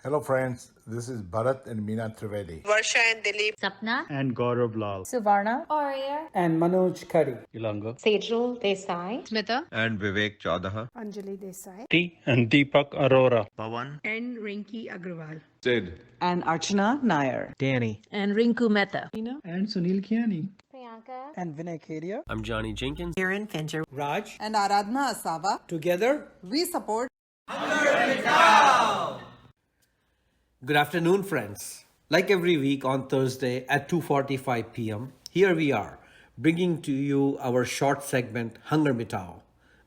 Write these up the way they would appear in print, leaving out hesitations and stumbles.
Hello friends, this is Bharat and Meena Trivedi. Varsha and Dilip. Sapna and Gaurav Lal. Suvarna, Arya, and Manoj Khari. Ilanga. Sejal Desai, Smita, and Vivek Chaudaha. Anjali Desai, T and Deepak Arora. Pawan. and Rinki Agrawal. Sid. And Archana Nair. Danny. and Rinku Mehta. And Sunil Kiani. Priyanka, And Vinay Kedia. I'm Johnny Jenkins. Karen Fincher. Raj. And Aradhna Asava. Together, We support Good afternoon, friends. Like every week on Thursday at 2:45 p.m., here we are, bringing to you our short segment, HungerMitao.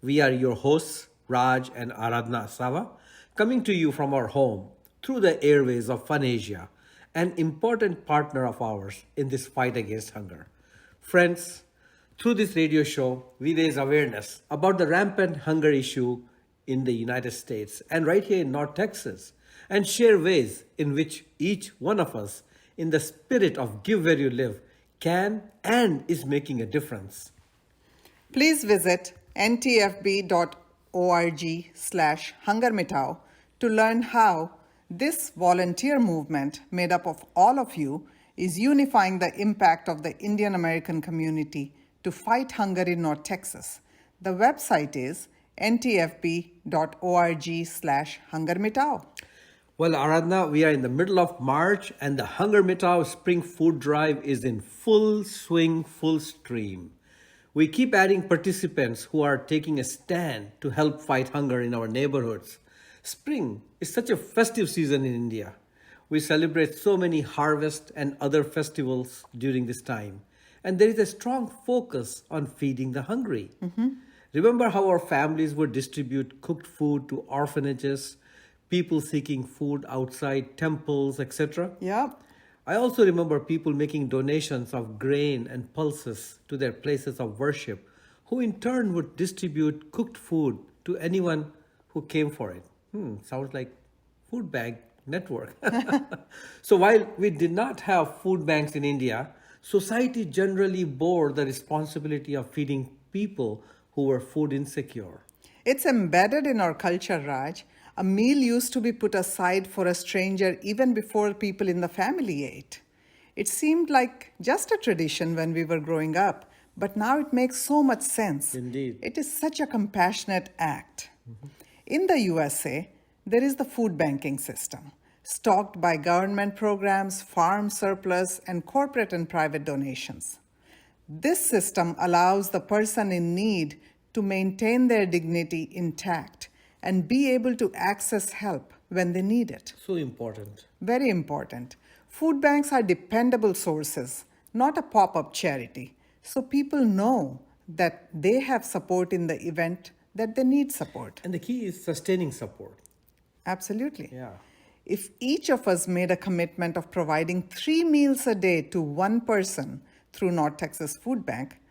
We are your hosts, Raj and Aradhna Asava, coming to you from our home through the airways of Fun Asia, an important partner of ours in this fight against hunger. Friends, through this radio show, we raise awareness about the rampant hunger issue in the United States and right here in North Texas, and share ways in which each one of us, in the spirit of give where you live, can and is making a difference. Please visit ntfb.org/HungerMitao to learn how this volunteer movement made up of all of you is unifying the impact of the Indian American community to fight hunger in North Texas. The website is ntfb.org/HungerMitao. Well, Aradhna, we are in the middle of March and the HungerMitao Spring Food Drive is in full swing, full stream. We keep adding participants who are taking a stand to help fight hunger in our neighborhoods. Spring is such a festive season in India. We celebrate so many harvest and other festivals during this time. And there is a strong focus on feeding the hungry. Remember how our families would distribute cooked food to orphanages, people seeking food outside temples, etc.? Yep. I also remember people making donations of grain and pulses to their places of worship, who in turn would distribute cooked food to anyone who came for it. Sounds like food bank network. So while we did not have food banks in India, society generally bore the responsibility of feeding people who were food insecure. It's embedded in our culture, Raj. A meal used to be put aside for a stranger even before people in the family ate. It seemed like just a tradition when we were growing up, but now it makes so much sense. Indeed. It is such a compassionate act. In the USA, there is the food banking system, stocked by government programs, farm surplus, and corporate and private donations. This system allows the person in need to maintain their dignity intact and be able to access help when they need it. So important. Very important. Food banks are dependable sources, not a pop-up charity. So people know that they have support in the event that they need support. And the key is sustaining support. Absolutely. Yeah. If each of us made a commitment of providing 3 meals a day to one person through North Texas Food Bank,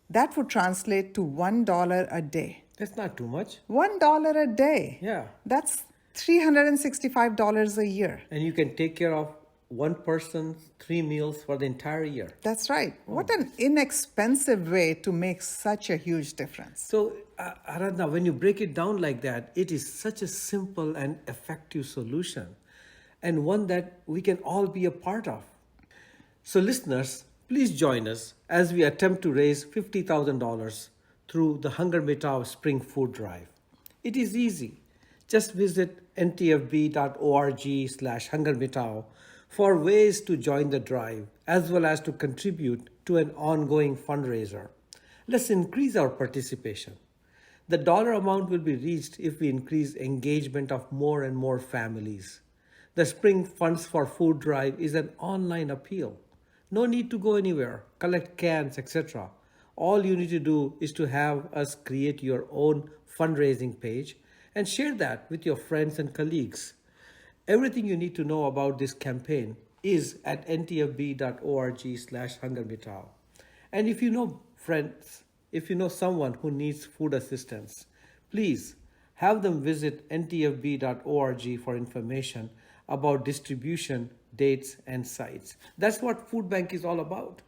that would translate to $1 a day. That's not too much. $1 a day. Yeah. That's $365 a year. And you can take care of one person's 3 meals for the entire year. That's right. What an inexpensive way to make such a huge difference. So, Aradhna, when you break it down like that, it is such a simple and effective solution, and one that we can all be a part of. So, listeners, please join us as we attempt to raise $50,000 through the HungerMitao Spring Food Drive. It is easy. Just visit ntfb.org/HungerMitao for ways to join the drive, as well as to contribute to an ongoing fundraiser. Let's increase our participation. The dollar amount will be reached if we increase engagement of more and more families. The Spring Funds for Food Drive is an online appeal. No need to go anywhere, collect cans, etc. All you need to do is to have us create your own fundraising page and share that with your friends and colleagues. Everything you need to know about this campaign is at ntfb.org/HungerMitao. And if you know friends, if you know someone who needs food assistance, please have them visit ntfb.org for information about distribution, dates, and sites. That's what Food Bank is all about.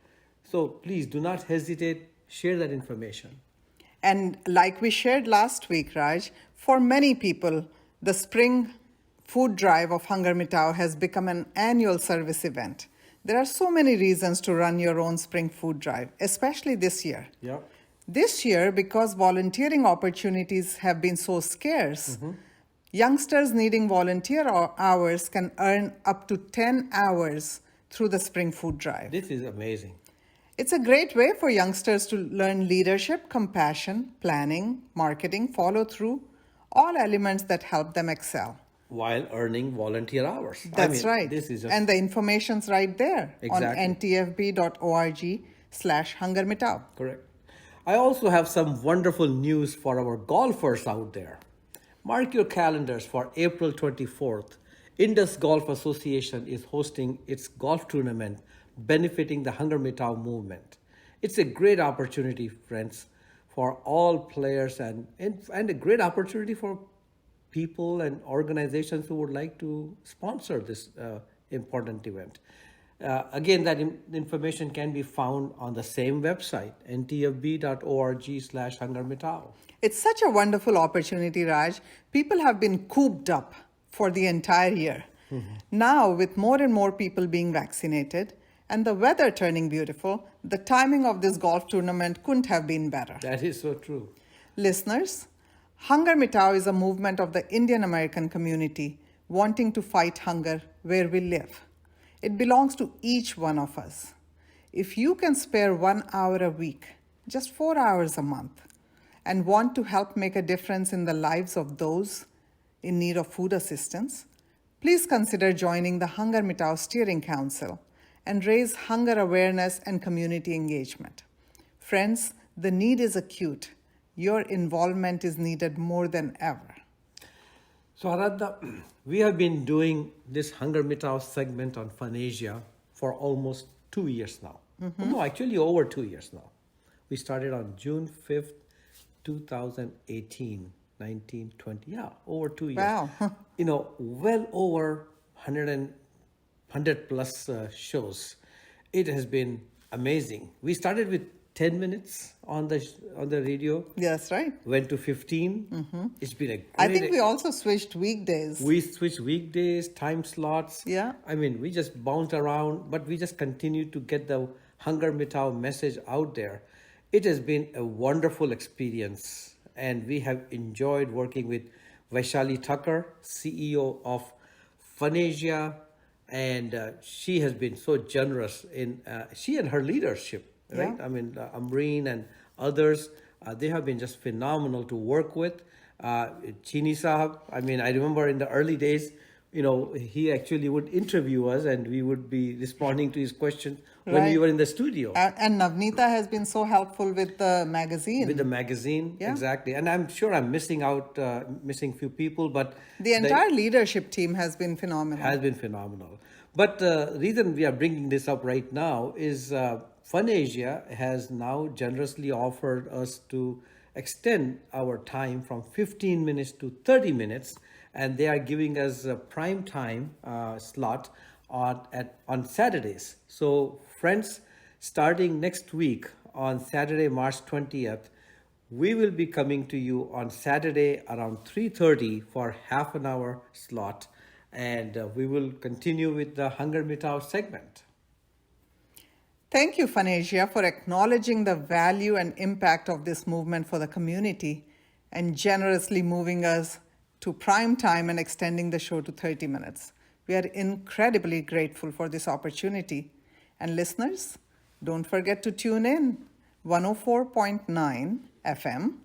So please do not hesitate, share that information. And like we shared last week, Raj, for many people, the spring food drive of HungerMitao has become an annual service event. There are so many reasons to run your own spring food drive, especially this year. Yeah. This year, because volunteering opportunities have been so scarce, youngsters needing volunteer hours can earn up to 10 hours through the spring food drive. This is amazing. It's a great way for youngsters to learn leadership, compassion, planning, marketing, follow through, all elements that help them excel. While earning volunteer hours. That's right. This is just And the information's right there Exactly. on ntfb.org/HungerMitao. correct. I also have some wonderful news for our golfers out there. Mark your calendars for April 24th. Indus Golf Association is hosting its golf tournament benefiting the HungerMitao movement. It's a great opportunity, friends, for all players and a great opportunity for people and organizations who would like to sponsor this important event. Again, that information can be found on the same website, ntfb.org/HungerMitao. It's such a wonderful opportunity, Raj. People have been cooped up for the entire year. Now, with more and more people being vaccinated and the weather turning beautiful, the timing of this golf tournament couldn't have been better. That is so true. Listeners, HungerMitao is a movement of the Indian American community wanting to fight hunger where we live. It belongs to each one of us. If you can spare 1 hour a week, just 4 hours a month, and want to help make a difference in the lives of those in need of food assistance, please consider joining the HungerMitao Steering Council and raise hunger awareness and community engagement. Friends, the need is acute. Your involvement is needed more than ever. So Aradha, we have been doing this HungerMitao segment on Fanasia for almost 2 years now. No, actually over 2 years now. We started on June 5th, 2018, 19, 20, yeah, over 2 years. Wow. Well over 100 plus shows. It has been amazing. We started with 10 minutes on the radio, That's right. went to 15. It's been a great... I think we also switched weekdays. We switch weekdays, time slots. Yeah. I mean, we just bounce around, but we just continue to get the HungerMitao message out there. It has been a wonderful experience, and we have enjoyed working with Vaishali Thakur, CEO of Fanasia, and she has been so generous in she and her leadership, right? Yeah. I mean, Amreen and others, they have been just phenomenal to work with. Chini Sahab, I mean, I remember in the early days, he actually would interview us and we would be responding to his questions when we Right. were in the studio. And Navneeta has been so helpful with the magazine. With the magazine, Yeah. exactly. And I'm sure I'm missing few people, but The entire leadership team has been phenomenal. has been phenomenal. But the reason we are bringing this up right now is Fanasia has now generously offered us to extend our time from 15 minutes to 30 minutes, and they are giving us a prime time slot on Saturdays. So friends, starting next week on Saturday, March 20th, we will be coming to you on Saturday around 3:30 for half an hour slot, and we will continue with the HungerMitao segment. Thank you, Fanasia, for acknowledging the value and impact of this movement for the community and generously moving us to prime time and extending the show to 30 minutes. We are incredibly grateful for this opportunity. And listeners, don't forget to tune in 104.9 FM,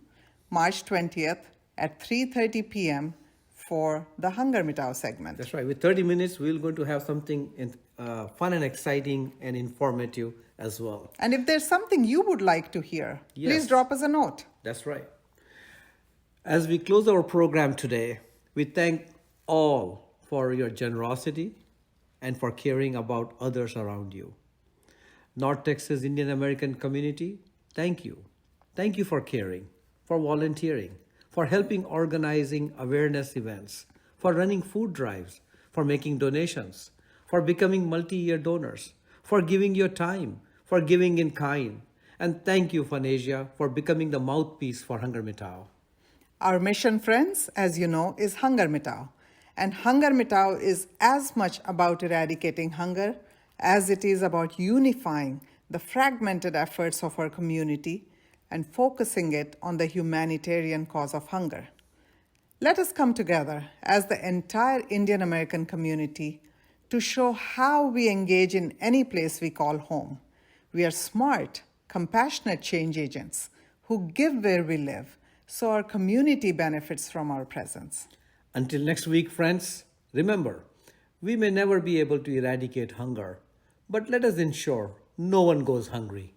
March 20th at 3:30 p.m. for the HungerMitao segment. That's right. With 30 minutes, we're going to have something fun and exciting and informative as well. And if there's something you would like to hear, Yes. please drop us a note. That's right. As we close our program today, we thank all for your generosity and for caring about others around you. North Texas Indian American community, thank you. Thank you for caring, for volunteering, for helping organizing awareness events, for running food drives, for making donations, for becoming multi-year donors, for giving your time, for giving in kind. And thank you, Fanasia, for becoming the mouthpiece for HungerMitao. Our mission, friends, as you know, is HungerMitao. And HungerMitao is as much about eradicating hunger as it is about unifying the fragmented efforts of our community and focusing it on the humanitarian cause of hunger. Let us come together as the entire Indian American community to show how we engage in any place we call home. We are smart, compassionate change agents who give where we live, so our community benefits from our presence. Until next week, friends, remember, we may never be able to eradicate hunger, but let us ensure no one goes hungry.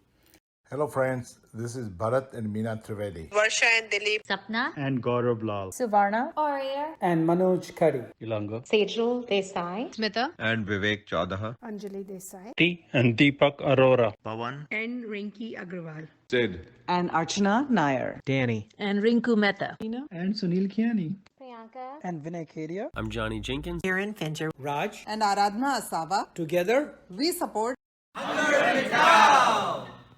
Hello, friends. This is Bharat and Meena Trivedi. Varsha and Dilip. Sapna, And Gaurav Lal. Suvarna, Arya, And Manoj Khadi. Ilanga. Sejal Desai, Smita. and Vivek Chaudaha. Anjali Desai, T. And Deepak Arora. Pawan. and Rinki Agrawal. Sid. And Archana Nair. Danny. And Rinku Mehta. And Sunil Kiani. Priyanka, And Vinay Kedia. I'm Johnny Jenkins. Karen Fincher. Raj, And Aradhna Asava, together, we support Hunger